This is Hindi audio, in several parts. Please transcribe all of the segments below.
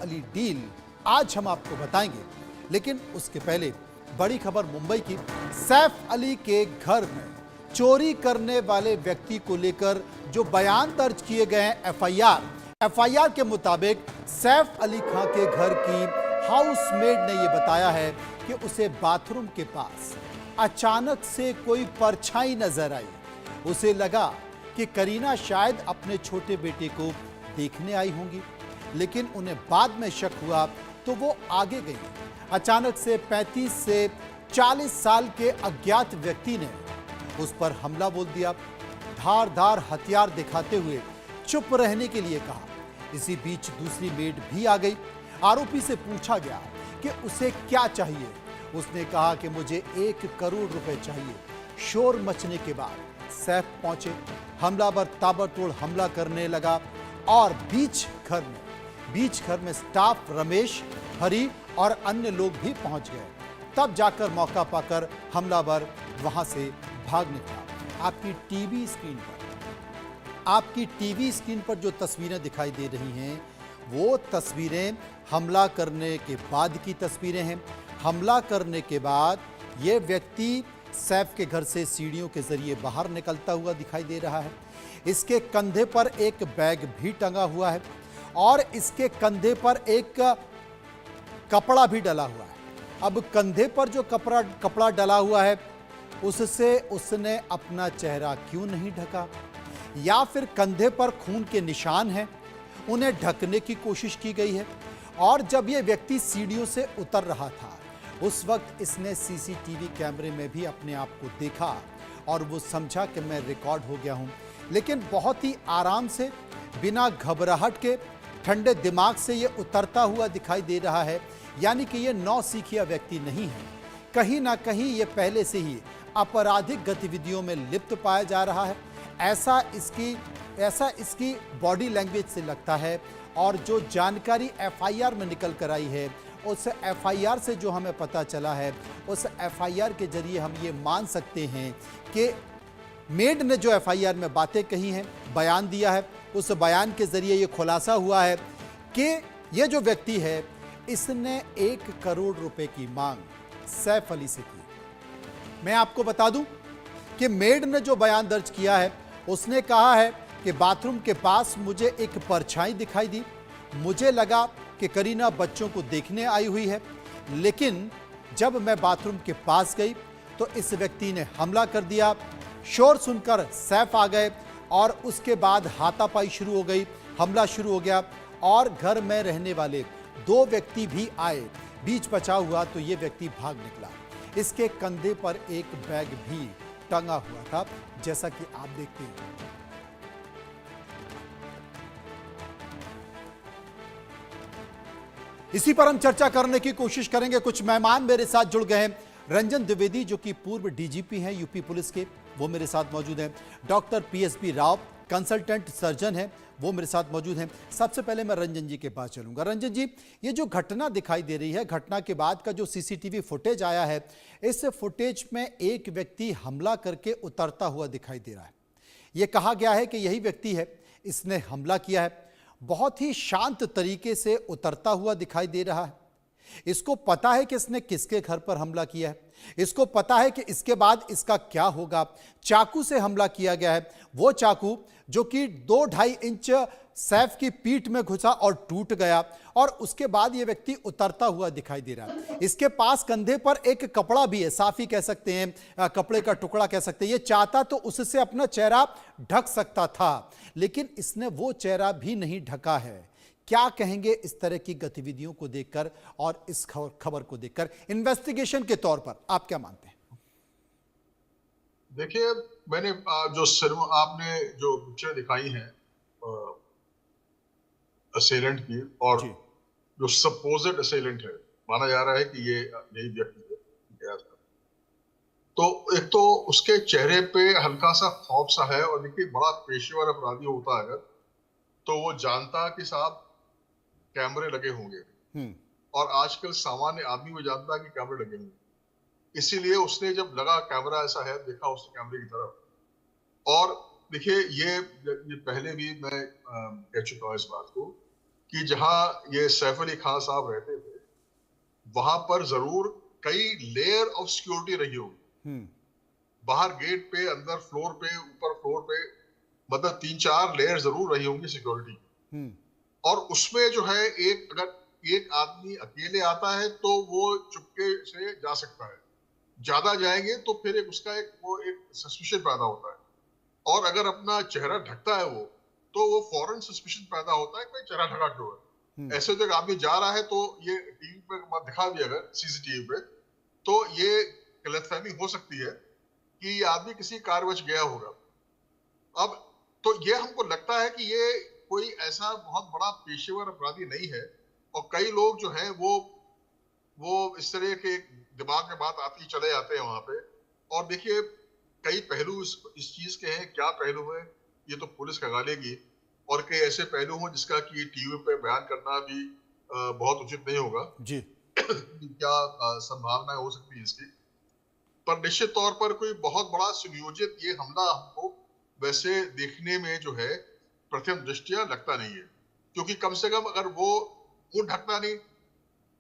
अली डील आज हम आपको बताएंगे, लेकिन उसके पहले बड़ी खबर मुंबई की। सैफ अली के घर में चोरी करने वाले व्यक्ति को लेकर जो बयान दर्ज किए गए हैं एफआईआर के मुताबिक सैफ अली खां के घर की हाउसमेड ने यह बताया है कि उसे बाथरूम के पास अचानक से कोई परछाई नजर आई। उसे लगा कि करीना शायद अपने छोटे बेटे को देखने आई होंगी, लेकिन उन्हें बाद में शक हुआ तो वो आगे गई। अचानक से 35 से 40 साल के अज्ञात व्यक्ति ने उस पर हमला बोल दिया, धारदार हथियार दिखाते हुए चुप रहने के लिए कहा। इसी बीच दूसरी मेड भी आ गई। आरोपी से पूछा गया कि उसे क्या चाहिए। उसने कहा कि मुझे 1 करोड़ रुपए चाहिए। शोर मचने के बाद सैफ पहुंचे। हमलावर ताबड़तोड़ हमला करने लगा और बीच घर में स्टाफ रमेश, हरी और अन्य लोग भी पहुंच गए। तब जाकर मौका पाकर हमलावर वहां से भाग निकला। आपकी टीवी स्क्रीन पर जो तस्वीरें दिखाई दे रही हैं, वो तस्वीरें हमला करने के बाद की तस्वीरें हैं। हमला करने के बाद ये व्यक्ति सैफ के घर से सीढ़ियों के जरिए बाहर निकलता हुआ दिखाई दे रहा है। इसके कंधे पर एक बैग भी टंगा हुआ है और इसके कंधे पर एक कपड़ा भी डला हुआ है। अब कंधे पर जो कपड़ा डला हुआ है, उससे उसने अपना चेहरा क्यों नहीं ढका, या फिर कंधे पर खून के निशान हैं, उन्हें ढकने की कोशिश की गई है। और जब यह व्यक्ति सीढ़ियों से उतर रहा था, उस वक्त इसने सीसीटीवी कैमरे में भी अपने आप को देखा और वो समझा कि मैं रिकॉर्ड हो गया हूं। लेकिन बहुत ही आराम से, बिना घबराहट के, ठंडे दिमाग से ये उतरता हुआ दिखाई दे रहा है। यानी कि ये नौसिखिया व्यक्ति नहीं है। कहीं ना कहीं ये पहले से ही आपराधिक गतिविधियों में लिप्त पाया जा रहा है। ऐसा इसकी बॉडी लैंग्वेज से लगता है। और जो जानकारी एफआईआर में निकल कर आई है, उस एफआईआर से जो हमें पता चला है, उस एफआईआर के जरिए हम ये मान सकते हैं कि मेड ने जो एफआईआर में बातें कही हैं, बयान दिया है, उस बयान के जरिए ये खुलासा हुआ है कि ये जो व्यक्ति है, इसने 1 करोड़ रुपए की मांग सैफ अली से की। मैं आपको बता दूं कि मेड ने जो बयान दर्ज किया है, उसने कहा है कि बाथरूम के पास मुझे एक परछाई दिखाई दी। मुझे लगा कि करीना बच्चों को देखने आई हुई है, लेकिन जब मैं बाथरूम के पास गई तो इस व्यक्ति ने हमला कर दिया। शोर सुनकर सैफ आ गए और उसके बाद हाथापाई शुरू हो गई, हमला शुरू हो गया और घर में रहने वाले 2 व्यक्ति भी आए। बीच बचाव हुआ तो ये व्यक्ति भाग निकला। इसके कंधे पर एक बैग भी टंगा हुआ था, जैसा कि आप देखते हैं। इसी पर हम चर्चा करने की कोशिश करेंगे। कुछ मेहमान मेरे साथ जुड़ गए हैं। रंजन द्विवेदी, जो कि पूर्व डीजीपी हैं यूपी पुलिस के, वो मेरे साथ मौजूद हैं। Doctor PSB Rao, consultant surgeon हैं, वो मेरे साथ मौजूद हैं। सबसे पहले मैं रंजन जी के पास चलूंगा। रंजन जी, ये जो घटना दिखाई दे रही है, घटना के बाद का जो सीसीटीवी फुटेज आया है, इस फुटेज में एक व्यक्ति हमला करके उतरता हुआ दिखाई दे रहा है। ये कहा गया है कि यही व्यक्ति है, इसने हमला किया है। बहुत ही शांत तरीके से उतरता हुआ दिखाई दे रहा है। इसको पता है कि इसने किसके घर पर हमला किया है, इसको पता है कि इसके बाद इसका क्या होगा। चाकू से हमला किया गया है, वो चाकू जो कि 2-2.5 इंच सैफ की पीठ में घुसा और टूट गया, और उसके बाद ये व्यक्ति उतरता हुआ दिखाई दे रहा है। इसके पास कंधे पर एक कपड़ा भी है, साफी कह सकते हैं, कपड़े का टुकड़ा कह सकते हैं। ये चाहता तो उससे अपना चेहरा ढक सकता था, लेकिन इसने वो चेहरा भी नहीं ढका है। क्या कहेंगे इस तरह की गतिविधियों को देखकर और इस खबर को देखकर, इन्वेस्टिगेशन के तौर पर आप क्या मानते हैं? देखिए, मैंने आपने जो पिक्चर दिखाई है असेलेंट की, और जी। जो सपोज्ड असेलेंट है, माना जा रहा है कि ये यही व्यक्ति है। तो एक तो उसके चेहरे पे हल्का सा खौफ सा है, और देखिए, बड़ा पेशेवर अपराधी होता है तो वो जानता कि साहब कैमरे लगे होंगे, और आजकल सामान्य आदमी वो जानता है कि कैमरे लगे होंगे। इसीलिए उसने जब लगा कैमरा ऐसा है, देखा उसने कैमरे की तरफ। और देखिए, ये पहले भी मैं कह चुका हूं इस बात को कि जहां ये सैफ अली खान साहब रहते थे वहां पर जरूर कई लेयर ऑफ सिक्योरिटी रही होगी। बाहर गेट पे, अंदर फ्लोर पे, ऊपर फ्लोर पे, मतलब 3-4 लेयर जरूर रही होंगी सिक्योरिटी। और उसमें जो है अगर एक आदमी अकेले आता है तो वो चुपके से जा सकता है, ज्यादा जाएंगे तो फिर एक सस्पिशन पैदा होता है। और अगर अपना चेहरा ढकता है वो, तो वो फौरन सस्पिशन पैदा होता है कि चेहरा ढका क्यों है। ऐसे तो एक आदमी जा रहा है तो ये टीवी पे दिखा भी अगर सीसीटीवी पे, तो ये गलतफहमी हो सकती है कि ये आदमी किसी कार्यवश गया होगा। अब तो ये हमको लगता है कि ये कोई ऐसा बहुत बड़ा पेशेवर अपराधी नहीं है। और कई लोग जो हैं वो इस तरह के दिमाग में बात आती चले जाते हैं वहां पे। और देखिए कई पहलू इस चीज के हैं। क्या पहलू है ये तो पुलिस खंगालेगी, और कई ऐसे पहलू हों जिसका कि टीवी पे बयान करना भी बहुत उचित नहीं होगा जी। क्या संभावनाएं हो सकती है इसकी। पर निश्चित तौर पर कोई बहुत बड़ा सुनियोजित ये हमला हमको वैसे देखने में जो है प्रथम दृष्टया लगता नहीं है। क्योंकि कम से कम अगर वो मुंह ढकता नहीं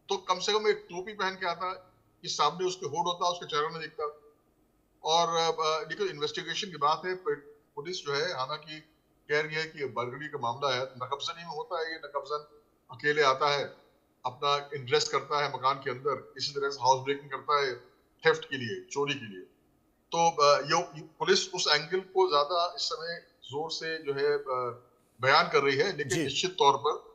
तो कम से कम एक टोपी पहन के आता कि सामने उसके होड़ होता, उसका चेहरा नहीं दिखता। और लेकिन इन्वेस्टिगेशन की बात है, पुलिस जो है हालांकि कह रही है कि बर्गड़ी का मामला है, नकबजन ही में होता है। ये नकबजन अकेले आता है, अपना इन्वेस्ट करता है मकान के अंदर, इसी तरह से हाउस ब्रेकिंग करता है थेफ्ट के लिए, चोरी के लिए। तो ये पुलिस उस एंगल को ज्यादा इस समय जोर से जो है बयान कर रही है। लेकिन निश्चित तौर पर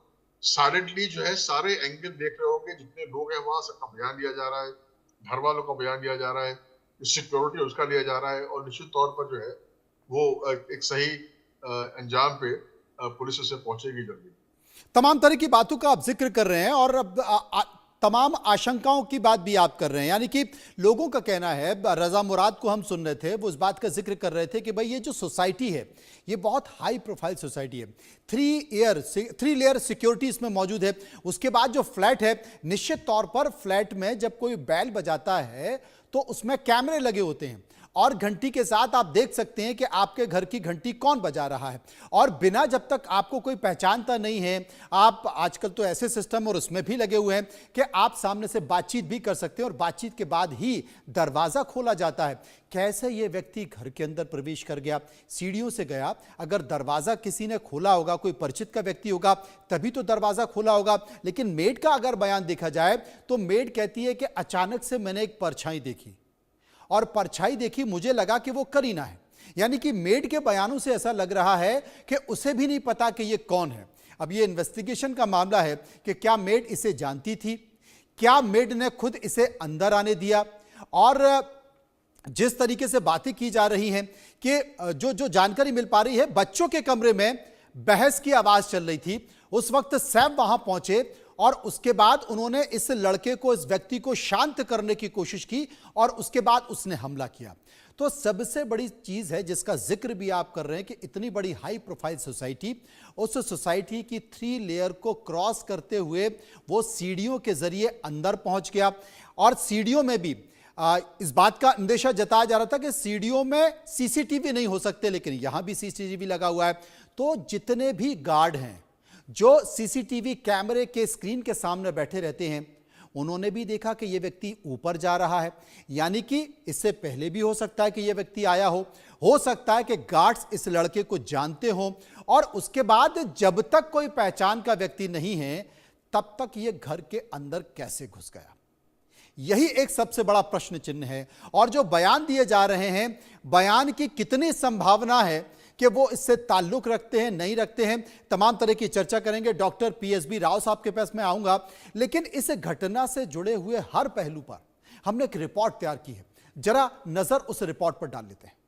साइलेंटली जो है सारे एंगल देख रहे होंगे, जितने लोग हैं वहां सबका बयान लिया जा रहा है, घर वालों का बयान लिया जा रहा है, सिक्योरिटी उसका लिया जा रहा है। और निश्चित तौर पर जो है वो एक सही अंजाम पे पुलिस उसे पहुंचेगी जल्दी। तमाम तरह की बातों का आप जिक्र कर रहे हैं और अब तमाम आशंकाओं की बात भी आप कर रहे हैं। यानी कि लोगों का कहना है, रजा मुराद को हम सुन रहे थे, वो इस बात का जिक्र कर रहे थे कि भाई ये जो सोसाइटी है ये बहुत हाई प्रोफाइल सोसाइटी है। 3 लेयर सिक्योरिटी इसमें मौजूद है। उसके बाद जो फ्लैट है, निश्चित तौर पर फ्लैट में जब कोई बैल बजाता है तो उसमें कैमरे लगे होते हैं और घंटी के साथ आप देख सकते हैं कि आपके घर की घंटी कौन बजा रहा है। और बिना जब तक आपको कोई पहचानता नहीं है, आप आजकल तो ऐसे सिस्टम और उसमें भी लगे हुए हैं कि आप सामने से बातचीत भी कर सकते हैं और बातचीत के बाद ही दरवाजा खोला जाता है। कैसे ये व्यक्ति घर के अंदर प्रवेश कर गया? सीढ़ियों से गया। अगर दरवाजा किसी ने खोला होगा, कोई परिचित का व्यक्ति होगा, तभी तो दरवाजा खोला होगा। लेकिन मेड का अगर बयान देखा जाए तो मेड कहती है कि अचानक से मैंने एक परछाई देखी और परछाई देखी, मुझे लगा कि वो करीना है। यानी कि मेड के बयानों से ऐसा लग रहा है कि उसे भी नहीं पता कि ये कौन है। अब ये इन्वेस्टिगेशन का मामला है कि क्या मेड इसे जानती थी, क्या मेड ने खुद इसे अंदर आने दिया। और जिस तरीके से बातें की जा रही हैं कि जो जानकारी मिल पा रही है, बच्चों के कमरे में बहस की आवाज चल रही थी। उस वक्त सैफ वहां पहुंचे और उसके बाद उन्होंने इस लड़के को, इस व्यक्ति को शांत करने की कोशिश की और उसके बाद उसने हमला किया। तो सबसे बड़ी चीज है जिसका जिक्र भी आप कर रहे हैं कि इतनी बड़ी हाई प्रोफाइल सोसाइटी, उस सोसाइटी की 3 लेयर को क्रॉस करते हुए वो सीढ़ियों के जरिए अंदर पहुंच गया। और सीढ़ियों में भी इस बात का अंदेशा जताया जा रहा था कि सीढ़ियों में सीसीटीवी नहीं हो सकते, लेकिन यहां भी सीसीटीवी लगा हुआ है। तो जितने भी गार्ड हैं जो सीसीटीवी कैमरे के स्क्रीन के सामने बैठे रहते हैं, उन्होंने भी देखा कि यह व्यक्ति ऊपर जा रहा है। यानी कि इससे पहले भी हो सकता है कि यह व्यक्ति आया हो सकता है कि गार्ड्स इस लड़के को जानते हो और उसके बाद जब तक कोई पहचान का व्यक्ति नहीं है तब तक यह घर के अंदर कैसे घुस गया, यही एक सबसे बड़ा प्रश्न चिन्ह है। और जो बयान दिए जा रहे हैं, बयान की कितनी संभावना है कि वो इससे ताल्लुक रखते हैं, नहीं रखते हैं, तमाम तरह की चर्चा करेंगे। डॉक्टर पीएसबी राव साहब के पास मैं आऊंगा, लेकिन इस घटना से जुड़े हुए हर पहलू पर हमने एक रिपोर्ट तैयार की है। जरा नजर उस रिपोर्ट पर डाल लेते हैं।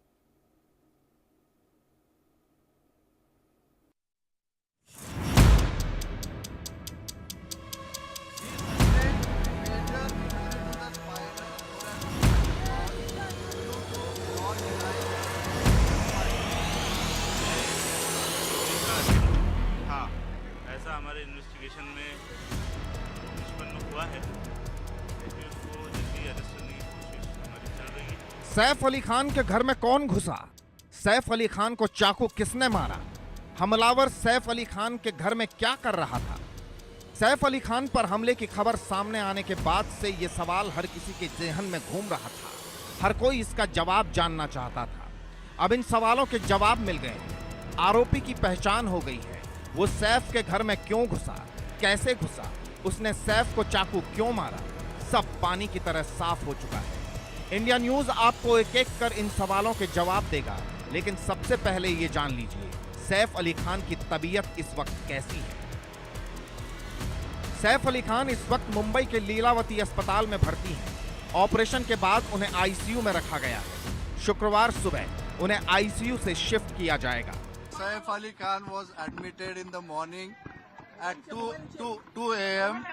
हमारे इन्वेस्टिगेशन में निष्पन्न हुआ है, लेकिन उसको जल्दी अरेस्ट करने की कोशिश हमारी चल रही है। सैफ अली खान के घर में कौन घुसा? सैफ अली खान को चाकू किसने मारा? हमलावर सैफ अली खान के घर में क्या कर रहा था? सैफ अली खान पर हमले की खबर सामने आने के बाद से ये सवाल हर किसी के ज़हन में घूम रहा था। हर कोई इसका जवाब जानना चाहता था। अब इन सवालों के जवाब मिल गए हैं। आरोपी की पहचान हो गई है। वो सैफ के घर में क्यों घुसा, कैसे घुसा, उसने सैफ को चाकू क्यों मारा, सब पानी की तरह साफ हो चुका है। इंडिया न्यूज आपको एक एक कर इन सवालों के जवाब देगा, लेकिन सबसे पहले ये जान लीजिए सैफ अली खान की तबीयत इस वक्त कैसी है। सैफ अली खान इस वक्त मुंबई के लीलावती अस्पताल में भर्ती हैं। ऑपरेशन के बाद उन्हें आईसीयू में रखा गया है। शुक्रवार सुबह उन्हें आईसीयू से शिफ्ट किया जाएगा। Saif Ali Khan was admitted in the morning at 2 a.m.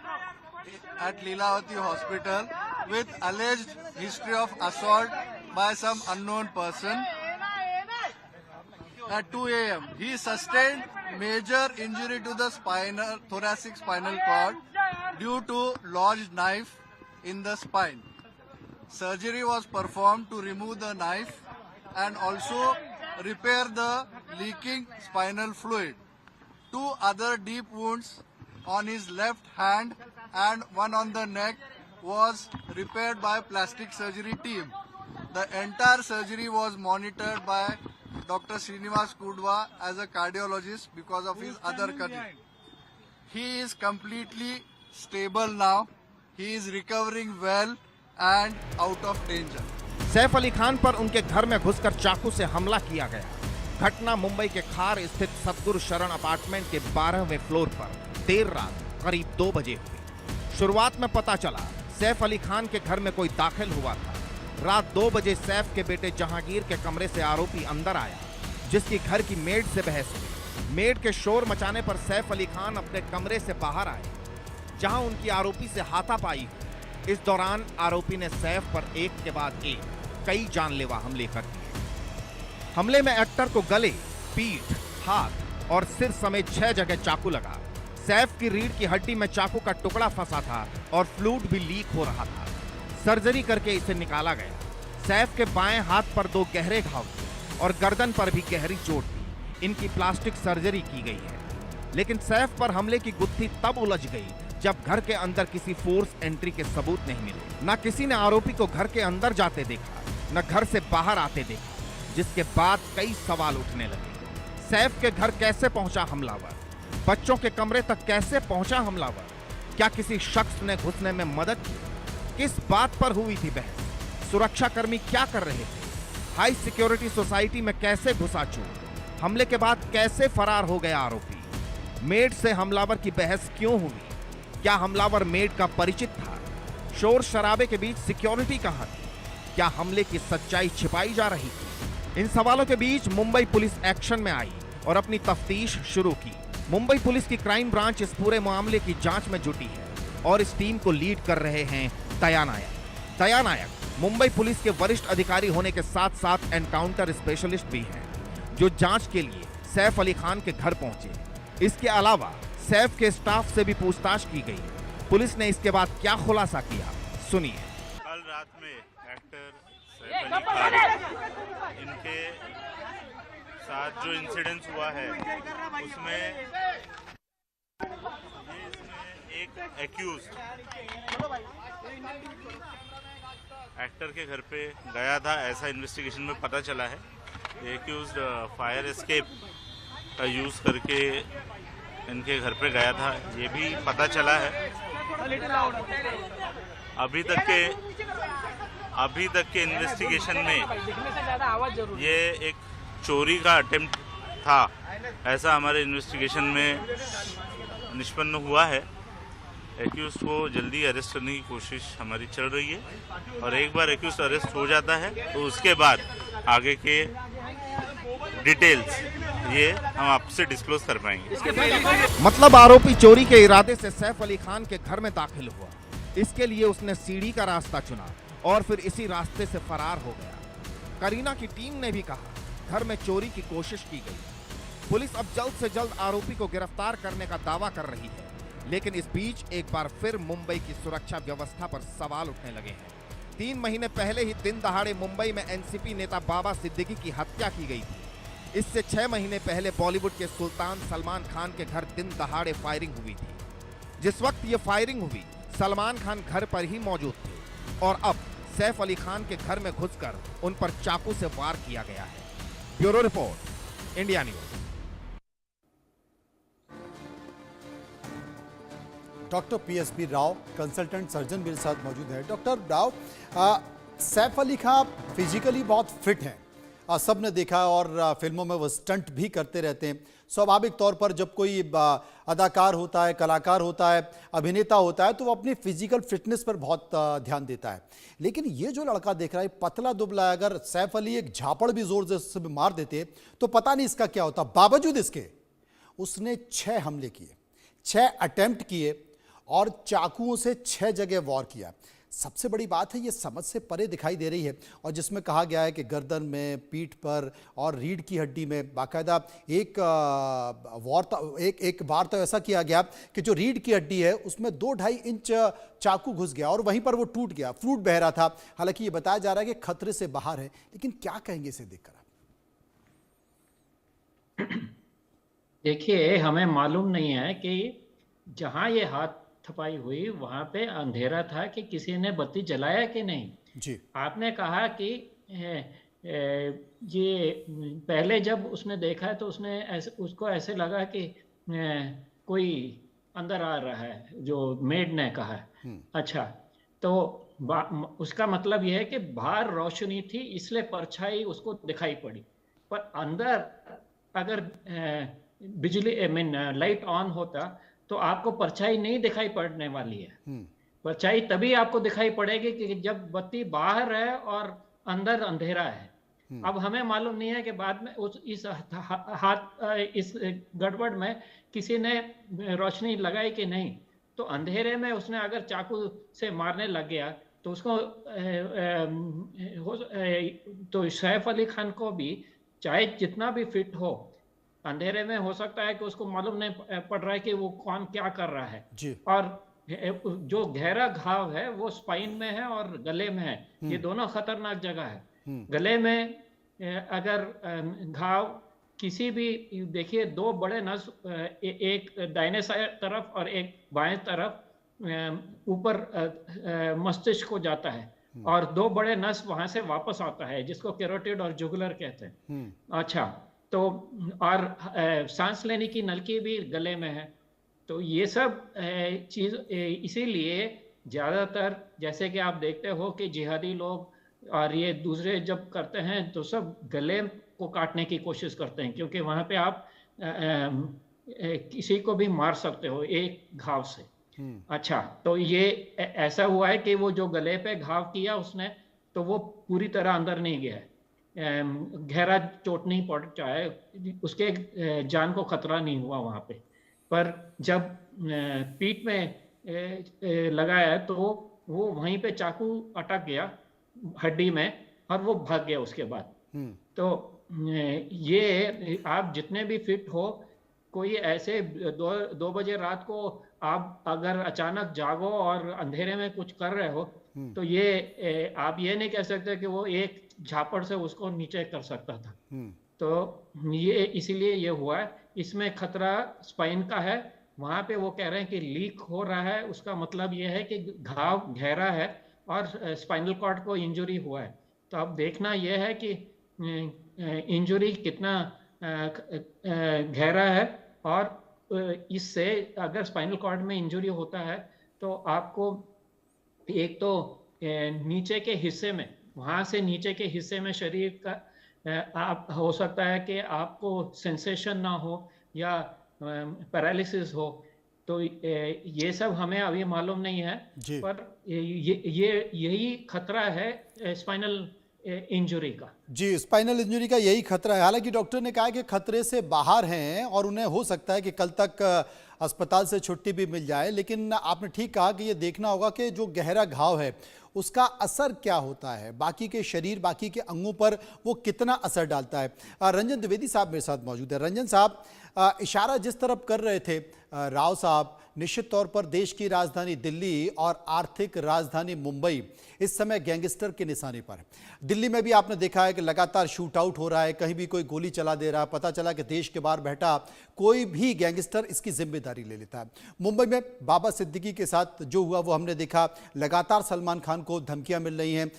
at Leelavati Hospital with alleged history of assault by some unknown person. At 2 a.m. he sustained major injury to the thoracic spinal cord due to lodged knife in the spine. Surgery was performed to remove the knife and also repair the leaking spinal fluid. 2 other deep wounds on his left hand and one on the neck was repaired by plastic surgery team. The entire surgery was monitored by Dr. Srinivas Kudwa as a cardiologist because of his other condition. He is completely stable now. He is recovering well and out of danger. Saif Ali Khan पर उनके घर में घुसकर चाकू से हमला किया गया। घटना मुंबई के खार स्थित सतगुरु शरण अपार्टमेंट के 12वें फ्लोर पर देर रात करीब 2 बजे हुई। शुरुआत में पता चला सैफ अली खान के घर में कोई दाखिल हुआ था। रात 2 बजे सैफ के बेटे जहांगीर के कमरे से आरोपी अंदर आया, जिसकी घर की मेड से बहस हुई। मेड के शोर मचाने पर सैफ अली खान अपने कमरे से बाहर आए, जहां उनकी आरोपी से हाथापाई हुई। इस दौरान आरोपी ने सैफ पर एक के बाद एक कई जानलेवा हमले कर दिए। हमले में एक्टर को गले, पीठ, हाथ और सिर समेत 6 जगह चाकू लगा। सैफ की रीढ़ की हड्डी में चाकू का टुकड़ा फंसा था और फ्लूइड भी लीक हो रहा था। सर्जरी करके इसे निकाला गया। सैफ के बाएं हाथ पर 2 गहरे घाव थे और गर्दन पर भी गहरी चोट थी। इनकी प्लास्टिक सर्जरी की गई है। लेकिन सैफ पर हमले की गुत्थी तब उलझ गई जब घर के अंदर किसी फोर्स एंट्री के सबूत नहीं मिले। न किसी ने आरोपी को घर के अंदर जाते देखा, न घर से बाहर आते देखा, जिसके बाद कई सवाल उठने लगे। सैफ के घर कैसे पहुंचा हमलावर? बच्चों के कमरे तक कैसे पहुंचा हमलावर? क्या किसी शख्स ने घुसने में मदद की? किस बात पर हुई थी बहस? सुरक्षाकर्मी क्या कर रहे थे? हाई सिक्योरिटी सोसाइटी में कैसे घुसा चोर? हमले के बाद कैसे फरार हो गया आरोपी? मेड से हमलावर की बहस क्यों हुई? क्या हमलावर मेड का परिचित था? शोर शराबे के बीच सिक्योरिटी कहां थी? क्या हमले की सच्चाई छिपाई जा रही थी? इन सवालों के बीच मुंबई पुलिस एक्शन में आई और अपनी तफ्तीश शुरू की। मुंबई पुलिस की क्राइम ब्रांच इस पूरे मामले की जांच में जुटी है और इस टीम को लीड कर रहे हैं दया नायक। दया नायक मुंबई पुलिस के वरिष्ठ अधिकारी होने के साथ साथ एनकाउंटर स्पेशलिस्ट भी हैं, जो जांच के लिए सैफ अली खान के घर पहुंचे। इसके अलावा सैफ के स्टाफ से भी पूछताछ की गई। पुलिस ने इसके बाद क्या खुलासा किया, सुनिए। कल रात में एक्टर सैफ अली खान, इनके साथ जो इंसिडेंस हुआ है उसमें एक एक्यूज्ड एक्टर के घर पे गया था, ऐसा इन्वेस्टिगेशन में पता चला है। एक्यूज्ड फायर एस्केप का यूज करके इनके घर पे गया था, ये भी पता चला है। अभी तक के इन्वेस्टिगेशन में ये एक चोरी का अटेम्प्ट था, ऐसा हमारे इन्वेस्टिगेशन में निष्पन्न हुआ है। एक्यूज को जल्दी अरेस्ट करने की कोशिश हमारी चल रही है और एक बार एक्यूज अरेस्ट हो जाता है तो उसके बाद आगे के डिटेल्स ये हम आपसे डिस्क्लोज कर पाएंगे। मतलब आरोपी चोरी के इरादे से सैफ अली खान के घर में दाखिल हुआ। इसके लिए उसने सीढ़ी का रास्ता चुना और फिर इसी रास्ते से फरार हो गया। करीना की टीम ने भी कहा घर में चोरी की कोशिश की गई। पुलिस अब जल्द से जल्द आरोपी को गिरफ्तार करने का दावा कर रही है, लेकिन इस बीच एक बार फिर मुंबई की सुरक्षा व्यवस्था पर सवाल उठने लगे हैं। 3 महीने पहले ही दिन दहाड़े मुंबई में एनसीपी नेता बाबा सिद्दीकी की हत्या की गई थी। इससे 6 महीने पहले बॉलीवुड के सुल्तान सलमान खान के घर दिन दहाड़े फायरिंग हुई थी। जिस वक्त ये फायरिंग हुई सलमान खान घर पर ही मौजूद थे और अब सैफ अली खान के घर में घुसकर उन पर चाकू से वार किया गया है। Bureau report, India news. Doctor PSB Rao, consultant surgeon मेरे साथ मौजूद है। डॉक्टर राव, सैफ अली खान फिजिकली बहुत फिट हैं, सब ने देखा और फिल्मों में वो स्टंट भी करते रहते हैं। स्वाभाविक तौर पर जब कोई अदाकार होता है, कलाकार होता है, अभिनेता होता है तो वो अपनी फिजिकल फिटनेस पर बहुत ध्यान देता है। लेकिन ये जो लड़का देख रहा है पतला दुबला है, अगर सैफ अली एक झापड़ भी जोर से मार देते तो पता नहीं इसका क्या होता। बावजूद इसके उसने 6 हमले किए, 6 अटेम्प्ट किए और चाकुओं से 6 जगह वार किया। सबसे बड़ी बात है ये समझ से परे दिखाई दे रही है, और जिसमें कहा गया है कि गर्दन में, पीठ पर और रीढ़ की हड्डी में बाकायदा एक बार तो ऐसा किया गया कि जो रीढ़ की हड्डी है उसमें 2-2.5 इंच चाकू घुस गया और वहीं पर वो टूट गया, फ्लूट बह रहा था। हालांकि ये बताया जा रहा है कि खतरे से बाहर है, लेकिन क्या कहेंगे इसे देखकर आप? देखिए, हमें मालूम नहीं है कि जहां ये हाथ थपाई हुई वहां पे अंधेरा था कि किसी ने बत्ती जलाया कि नहीं। जी, आपने कहा कि ये पहले जब उसने देखा है तो उसको ऐसे लगा कि कोई अंदर आ रहा है, जो मेड ने कहा है। अच्छा, तो उसका मतलब यह है कि बाहर रोशनी थी इसलिए परछाई उसको दिखाई पड़ी, पर अंदर अगर बिजली लाइट ऑन होता तो आपको परछाई नहीं दिखाई पड़ने वाली है। परछाई तभी आपको दिखाई पड़ेगी कि जब बत्ती बाहर है और अंदर अंधेरा है। अब हमें मालूम नहीं है कि बाद में इस गड़बड़ में किसी ने रोशनी लगाई कि नहीं। तो अंधेरे में उसने अगर चाकू से मारने लग गया तो उसको तो सैफ अली खान को भी चाहे जितना भी फिट हो, अंधेरे में हो सकता है कि उसको मालूम नहीं पड़ रहा है कि वो कौन क्या कर रहा है जी। और जो गहरा घाव है वो स्पाइन में है और गले में है। ये दोनों खतरनाक जगह है। गले में अगर घाव किसी भी, देखिए 2 बड़े नस, एक दाहिने तरफ और एक बाएं तरफ ऊपर मस्तिष्क को जाता है और 2 बड़े नस वहां से वापस आता है जिसको कैरोटिड और जुगुलर कहते हैं। अच्छा, तो और सांस लेने की नलकी भी गले में है। तो ये सब चीज इसीलिए ज्यादातर जैसे कि आप देखते हो कि जिहादी लोग और ये दूसरे जब करते हैं तो सब गले को काटने की कोशिश करते हैं, क्योंकि वहां पे आप किसी को भी मार सकते हो एक घाव से। अच्छा, तो ये ऐसा हुआ है कि वो जो गले पे घाव किया उसने, तो वो पूरी तरह अंदर नहीं गया है, गहरा चोट नहीं पहुंचा है, उसके जान को खतरा नहीं हुआ वहां पे। पर जब पीठ में लगाया तो वो वहीं पे चाकू अटक गया हड्डी में और वो भाग गया उसके बाद। तो ये आप जितने भी फिट हो, कोई ऐसे 2 बजे रात को आप अगर अचानक जागो और अंधेरे में कुछ कर रहे हो तो ये आप ये नहीं कह सकते कि वो एक झापड़ से उसको नीचे कर सकता था। तो ये इसीलिए ये हुआ है। इसमें खतरा स्पाइन का है। वहां पे वो कह रहे हैं कि लीक हो रहा है, उसका मतलब ये है कि घाव गहरा है और स्पाइनल कॉर्ड को इंजरी हुआ है। तो अब देखना यह है कि इंजरी कितना गहरा है, और इससे अगर स्पाइनल कॉर्ड में इंजरी होता है तो आपको एक तो नीचे के हिस्से में, वहां से नीचे के हिस्से में शरीर का आप हो सकता है कि आपको सेंसेशन ना हो या पैरालिसिस हो। तो ये सब हमें अभी मालूम नहीं है, पर यही खतरा है स्पाइनल इंजरी का। जी, स्पाइनल इंजरी का यही खतरा है। हालांकि डॉक्टर ने कहा कि खतरे से बाहर हैं और उन्हें हो सकता है कि कल तक अस्पताल से छुट्टी भी मिल जाए, लेकिन आपने ठीक कहा कि ये देखना होगा कि जो गहरा घाव है उसका असर क्या होता है, बाकी के शरीर, बाकी के अंगों पर वो कितना असर डालता है। रंजन द्विवेदी साहब मेरे साथ मौजूद है। रंजन साहब, इशारा जिस तरफ कर रहे थे राव साहब निश्चित तौर पर देश की राजधानी दिल्ली और आर्थिक राजधानी मुंबई इस समय गैंगस्टर के निशाने पर है। दिल्ली में भी आपने देखा है कि लगातार शूट आउट हो रहा है, कहीं भी कोई गोली चला दे रहा है। पता चला कि देश के बाहर बैठा कोई भी गैंगस्टर इसकी जिम्मेदारी ले लेता है। मुंबई में बाबा सिद्दीकी के साथ जो हुआ वो हमने देखा। लगातार सलमान खान को धमकियां मिल रही हैं।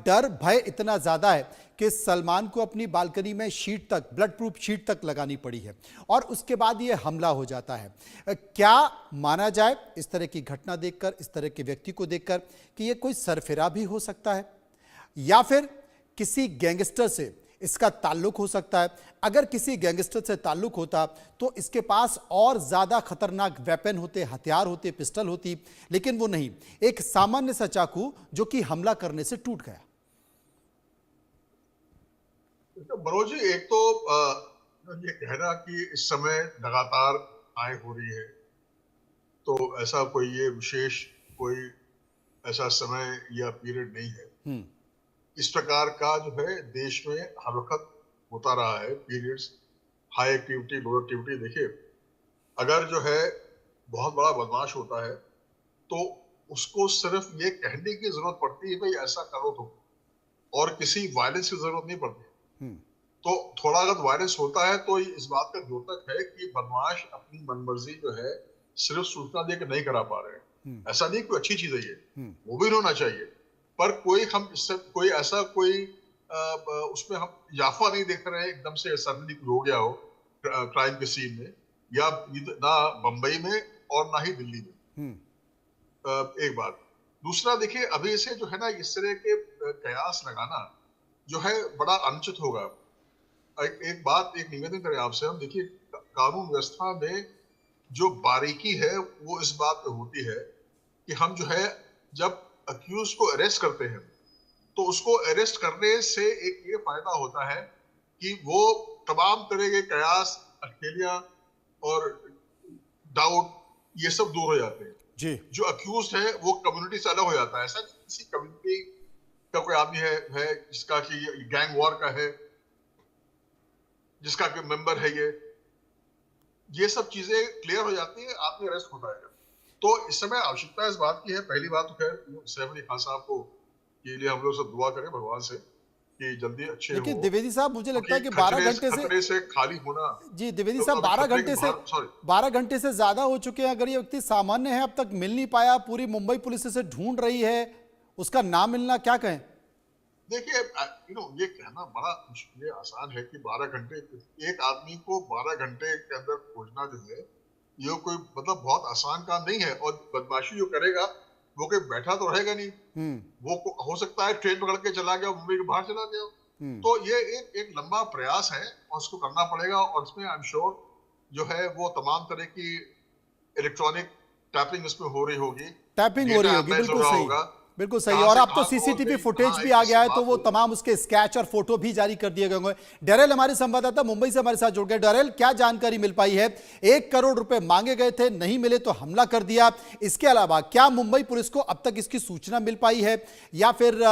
डर भय इतना ज्यादा है कि सलमान को अपनी बालकनी में शीट तक, ब्लड प्रूफ शीट तक लगानी पड़ी है और उसके बाद ये हमला हो जाता है। क्या माना जाए इस तरह की घटना देखकर, इस तरह के व्यक्ति को देखकर, कि ये कोई सरफिरा भी हो सकता है या फिर किसी गैंगस्टर से इसका ताल्लुक हो सकता है? अगर किसी गैंगस्टर से ताल्लुक होता तो इसके पास और ज्यादा खतरनाक वेपन होते, हथियार होते, पिस्टल होती, लेकिन वो नहीं, एक सामान्य सा चाकू जो कि हमला करने से टूट गया। मनोज जी, एक तो ये कहना कि इस समय लगातार आय हो रही है, तो ऐसा कोई ये विशेष कोई ऐसा समय या पीरियड नहीं है। इस प्रकार का जो है देश में हर वक्त होता रहा है, पीरियड्स, हाई एक्टिविटी, लो एक्टिविटी। देखिए, अगर जो है बहुत बड़ा बदमाश होता है तो उसको सिर्फ ये कहने की जरूरत पड़ती है भाई ऐसा करो तो, और किसी वायलेंस की जरूरत नहीं पड़ती। तो थोड़ा अगर वायलेंस होता है तो इस बात का द्योतक है कि बदमाश अपनी मनमर्जी जो है सिर्फ सूचना देकर नहीं करा पा रहे हैं। ऐसा नहीं, कोई अच्छी चीज है ये, वो भी होना चाहिए, पर कोई हम इससे कोई ऐसा कोई उसमें हम इजाफा नहीं देख रहे हैं एकदम से सडनली हो गया हो क्राइम के सीन में, या ना बंबई में और ना ही दिल्ली में। एक बात। दूसरा, देखिए अभी से जो है ना इस तरह के कयास लगाना जो है बड़ा अनुचित होगा। एक बात, एक निवेदन करें आपसे हम, देखिए कानून व्यवस्था में जो बारीकी है वो इस बात पे होती है कि हम जो है जब अक्यूज को अरेस्ट करते हैं तो उसको अरेस्ट करने से एक ये फायदा होता है कि वो तमाम तरह के कयास, अटकेलियां और डाउट ये सब दूर हो जाते हैं जी। जो अक्यूज है वो कम्युनिटी से अलग हो जाता है। ऐसा किसी कम्युनिटी का कोई आदमी है जिसका कि गैंग वॉर का है, जिसका कोई मेंबर है, ये सब चीजें क्लियर हो जाती है, आदमी अरेस्ट होता है। तो इस समय आवश्यकता इस बात की है, पहली बात तो खैर सैफ अली खान साहब को के लिए हम लोग सब दुआ करें भगवान से कि जल्दी अच्छे हो। लेकिन द्विवेदी साहब, मुझे लगता है कि 12 घंटे से खाली होना जी, द्विवेदी साहब 12 घंटे से ज्यादा हो चुके हैं। अगर ये व्यक्ति सामान्य है, अब तक मिल नहीं पाया, पूरी मुंबई पुलिस इसे ढूंढ रही है, उसका नाम मिलना, क्या कहें? देखिए, ये कहना बड़ा मुश्किल, आसान है कि 12 घंटे, एक आदमी को 12 घंटे के अंदर खोजना जो है ये कोई मतलब बहुत आसान काम नहीं है। और बदमाशी जो करेगा वो कोई बैठा तो रहेगा नहीं, वो हो सकता है ट्रेन पकड़ के चला गया, मुंबई के बाहर चला गया। तो ये एक लंबा प्रयास है और उसको करना पड़ेगा। और इसमें आई एम श्योर जो है वो तमाम तरह की इलेक्ट्रॉनिक टैपिंग इसमें हो रही होगी, बिल्कुल सही, बिल्कुल सही। और अब तो सीसीटीवी फुटेज भी आ गया है, तो वो तमाम उसके स्केच और फोटो भी जारी कर दिए गए होंगे। डेरेल हमारे संवाददाता मुंबई से हमारे साथ जुड़ गए। डेरेल, क्या जानकारी मिल पाई है? 1 करोड़ रुपए मांगे गए थे, नहीं मिले तो हमला कर दिया। इसके अलावा क्या मुंबई पुलिस को अब तक इसकी सूचना मिल पाई है, या फिर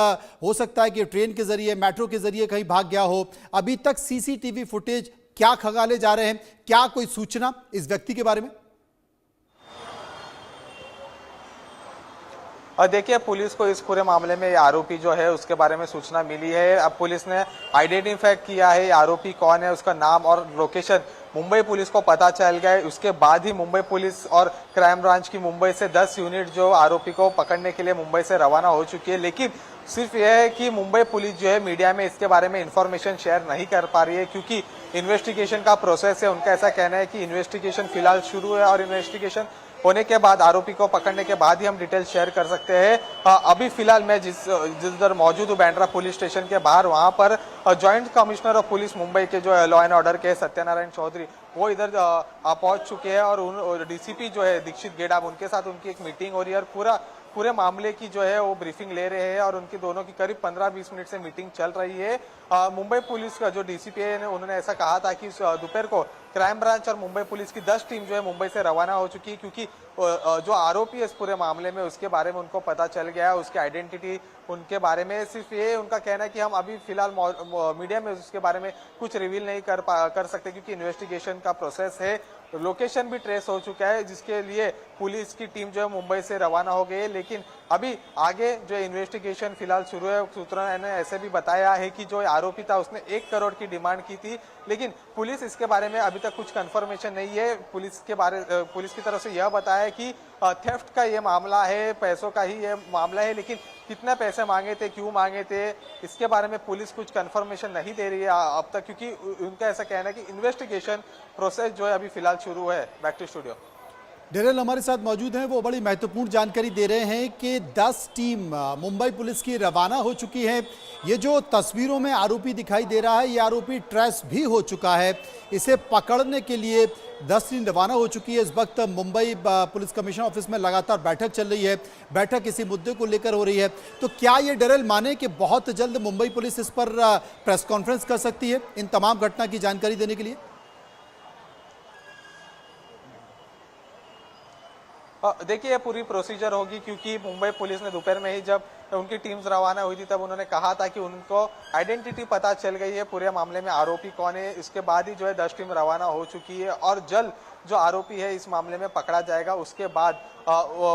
हो सकता है कि ट्रेन के जरिए, मेट्रो के जरिए कहीं भाग गया हो? अभी तक सीसीटीवी फुटेज क्या खंगाले जा रहे हैं? क्या कोई सूचना इस व्यक्ति के बारे में? और देखिए, पुलिस को इस पूरे मामले में आरोपी जो है उसके बारे में सूचना मिली है। अब पुलिस ने आइडेंटिफाई किया है आरोपी कौन है, उसका नाम और लोकेशन मुंबई पुलिस को पता चल गया है। उसके बाद ही मुंबई पुलिस और क्राइम ब्रांच की मुंबई से 10 यूनिट जो आरोपी को पकड़ने के लिए मुंबई से रवाना हो चुकी है। लेकिन सिर्फ यह है कि मुंबई पुलिस जो है मीडिया में इसके बारे में इंफॉर्मेशन शेयर नहीं कर पा रही है, क्योंकि इन्वेस्टिगेशन का प्रोसेस है। उनका ऐसा कहना है कि इन्वेस्टिगेशन फिलहाल शुरू है और इन्वेस्टिगेशन होने के बाद, आरोपी को पकड़ने के बाद ही हम डिटेल शेयर कर सकते हैं। अभी फिलहाल मैं जिस इधर मौजूद हूँ बैंड्रा पुलिस स्टेशन के बाहर, वहां पर joint commissioner of police Mumbai के जो लॉ एंड ऑर्डर के सत्यनारायण चौधरी वो इधर पहुंच चुके हैं और डीसीपी जो है दीक्षित गेडाम, उनके साथ उनकी एक मीटिंग हो रही है और पूरे मामले की जो है वो ब्रीफिंग ले रहे हैं और उनकी दोनों की करीब 15-20 मिनट से मीटिंग चल रही है। मुंबई पुलिस का जो डीसीपी है उन्होंने ऐसा कहा था कि दोपहर को क्राइम ब्रांच और मुंबई पुलिस की 10 टीम जो है मुंबई से रवाना हो चुकी है, क्योंकि जो आरोपी है इस पूरे मामले में उसके बारे में उनको पता चल गया है, उसकी आइडेंटिटी उनके बारे में। सिर्फ ये उनका कहना है कि हम अभी फिलहाल मीडिया में उसके बारे में कुछ रिवील नहीं कर सकते, क्योंकि इन्वेस्टिगेशन का प्रोसेस है। लोकेशन भी ट्रेस हो चुका है, जिसके लिए पुलिस की टीम जो है मुंबई से रवाना हो गई है, लेकिन अभी आगे जो इन्वेस्टिगेशन फिलहाल शुरू है। सूत्रों ने ऐसे भी बताया है कि जो आरोपी था उसने 1 करोड़ की डिमांड की थी, लेकिन पुलिस इसके बारे में अभी तक कुछ कंफर्मेशन नहीं है। पुलिस की तरफ से यह बताया कि थेफ्ट का ये मामला है, पैसों का ही ये मामला है, लेकिन कितने पैसे मांगे थे, क्यों मांगे थे, इसके बारे में पुलिस कुछ कंफर्मेशन नहीं दे रही है अब तक, क्योंकि उनका ऐसा कहना है कि इन्वेस्टिगेशन प्रोसेस जो है अभी फिलहाल शुरू है। Back to studio. डेरेल हमारे साथ मौजूद हैं, वो बड़ी महत्वपूर्ण जानकारी दे रहे हैं कि 10 टीम मुंबई पुलिस की रवाना हो चुकी है। ये जो तस्वीरों में आरोपी दिखाई दे रहा है, ये आरोपी ट्रेस भी हो चुका है। इसे पकड़ने के लिए 10 टीम रवाना हो चुकी है। इस वक्त मुंबई पुलिस कमिश्नर ऑफिस में लगातार बैठक चल रही है। बैठक इसी मुद्दे को लेकर हो रही है। तो क्या ये डेरेल माने कि बहुत जल्द मुंबई पुलिस इस पर प्रेस कॉन्फ्रेंस कर सकती है इन तमाम घटना की जानकारी देने के लिए? देखिए, ये पूरी प्रोसीजर होगी, क्योंकि मुंबई पुलिस ने दोपहर में ही जब उनकी टीम्स रवाना हुई थी तब उन्होंने कहा था कि उनको आइडेंटिटी पता चल गई है पूरे मामले में, आरोपी कौन है। इसके बाद ही जो है 10 टीम रवाना हो चुकी है और जल्द जो आरोपी है इस मामले में पकड़ा जाएगा। उसके बाद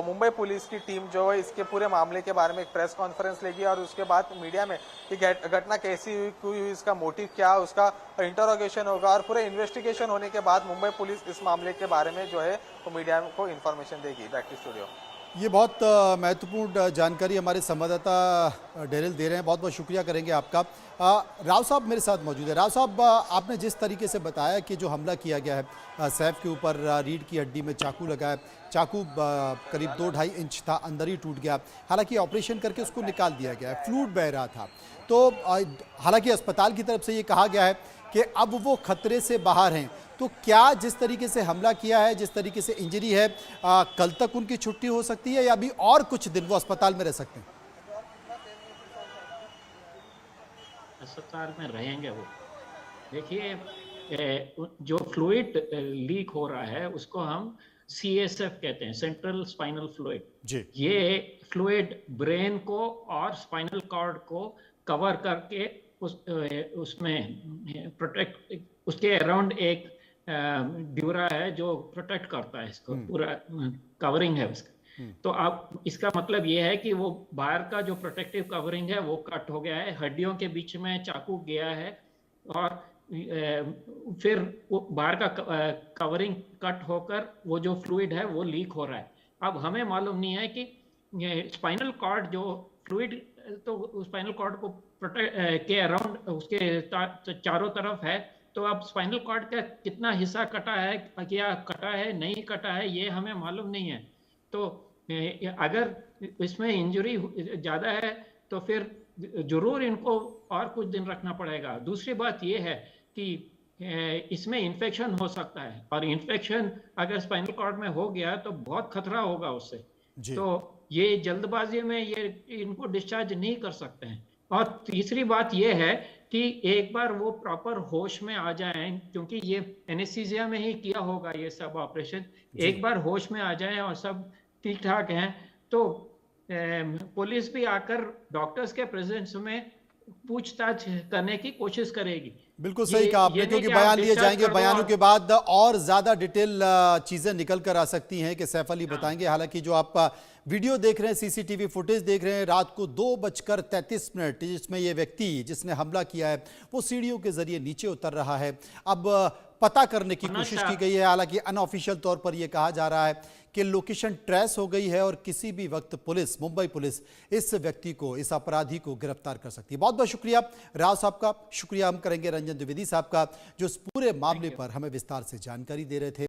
मुंबई पुलिस की टीम जो है इसके पूरे मामले के बारे में एक प्रेस कॉन्फ्रेंस लेगी और उसके बाद मीडिया में ये घटना कैसी हुई, इसका मोटिव क्या, उसका इंटरोगेशन होगा और पूरे इन्वेस्टिगेशन होने के बाद मुंबई पुलिस इस मामले के बारे में जो है वो मीडिया को इन्फॉर्मेशन देगी। Back to studio. ये बहुत महत्वपूर्ण जानकारी हमारे संवाददाता डेरेल दे रहे हैं। बहुत बहुत शुक्रिया करेंगे आपका। राव साहब मेरे साथ मौजूद है। राव साहब, आपने जिस तरीके से बताया कि जो हमला किया गया है सैफ के ऊपर, रीढ़ की हड्डी में चाकू लगाया, चाकू करीब 2-2.5 इंच था, अंदर ही टूट गया। हालांकि ऑपरेशन करके उसको निकाल दिया गया है, फ्लूइड बह रहा था। तो हालांकि अस्पताल की तरफ से ये कहा गया है कि अब वो खतरे से बाहर हैं। तो क्या जिस तरीके से हमला किया है, जिस तरीके से इंजरी है, कल तक उनकी छुट्टी हो सकती है या अभी और कुछ दिन वो अस्पताल में रह सकते हैं? अस्पताल में रहेंगे वो। देखिए, जो फ्लूइड लीक हो रहा है उसको हम CSF कहते हैं, सेंट्रल स्पाइनल फ्लूइड जी। ये फ्लूइड ब्रेन को और स्पाइनल कॉर्ड को कवर करके उसमें प्रोटेक्ट, उसके अराउंड एक ड्यूरा है जो प्रोटेक्ट करता है इसको, पूरा कवरिंग है उसका। तो आप, इसका मतलब ये है कि वो बाहर का जो प्रोटेक्टिव कवरिंग है वो कट हो गया है, हड्डियों के बीच में चाकू गया है और फिर वो बाहर का कवरिंग कट होकर वो जो फ्लूइड है वो लीक हो रहा है। अब हमें मालूम नहीं है कि स्पाइनल कॉर्ड जो फ्लूइड, तो स्पाइनल कॉर्ड को प्रोटेक्ट के अराउंड उसके चारों तरफ है, तो अब स्पाइनल कॉर्ड का कितना हिस्सा कटा है, क्या कटा है, नहीं कटा है, ये हमें मालूम नहीं है। तो अगर इसमें इंजरी ज़्यादा है तो फिर जरूर इनको और कुछ दिन रखना पड़ेगा। दूसरी बात ये है कि इसमें इन्फेक्शन हो सकता है और इन्फेक्शन अगर स्पाइनल कॉर्ड में हो गया तो बहुत खतरा होगा उससे। तो ये जल्दबाजी में ये इनको डिस्चार्ज नहीं कर सकते हैं। और तीसरी बात ये है कि एक बार वो प्रॉपर होश में आ जाएं, क्योंकि ये एनेस्थीसिया में ही किया होगा ये सब ऑपरेशन, एक बार होश में आ जाएं और सब ठीक ठाक हैं तो पुलिस भी आकर डॉक्टर्स के प्रेजेंस में पूछताछ करने की कोशिश करेगी। बिल्कुल सही कहा आपने, क्योंकि बयान लिए जाएंगे, बयानों के बाद और ज्यादा डिटेल चीजें निकल कर आ सकती हैं कि सैफ अली बताएंगे। हालांकि जो आप वीडियो देख रहे हैं, सीसीटीवी फुटेज देख रहे हैं, रात को 2:33 जिसमें ये व्यक्ति जिसने हमला किया है वो सीढ़ियों के जरिए नीचे उतर रहा है। अब पता करने की कोशिश की गई है। हालांकि अनऑफिशियल तौर पर यह कहा जा रहा है कि लोकेशन ट्रेस हो गई है और किसी भी वक्त पुलिस, मुंबई पुलिस इस व्यक्ति को, इस अपराधी को गिरफ्तार कर सकती है। बहुत बहुत शुक्रिया राव साहब का। शुक्रिया हम करेंगे रंजन द्विवेदी साहब का, जो इस पूरे मामले पर हमें विस्तार से जानकारी दे रहे थे।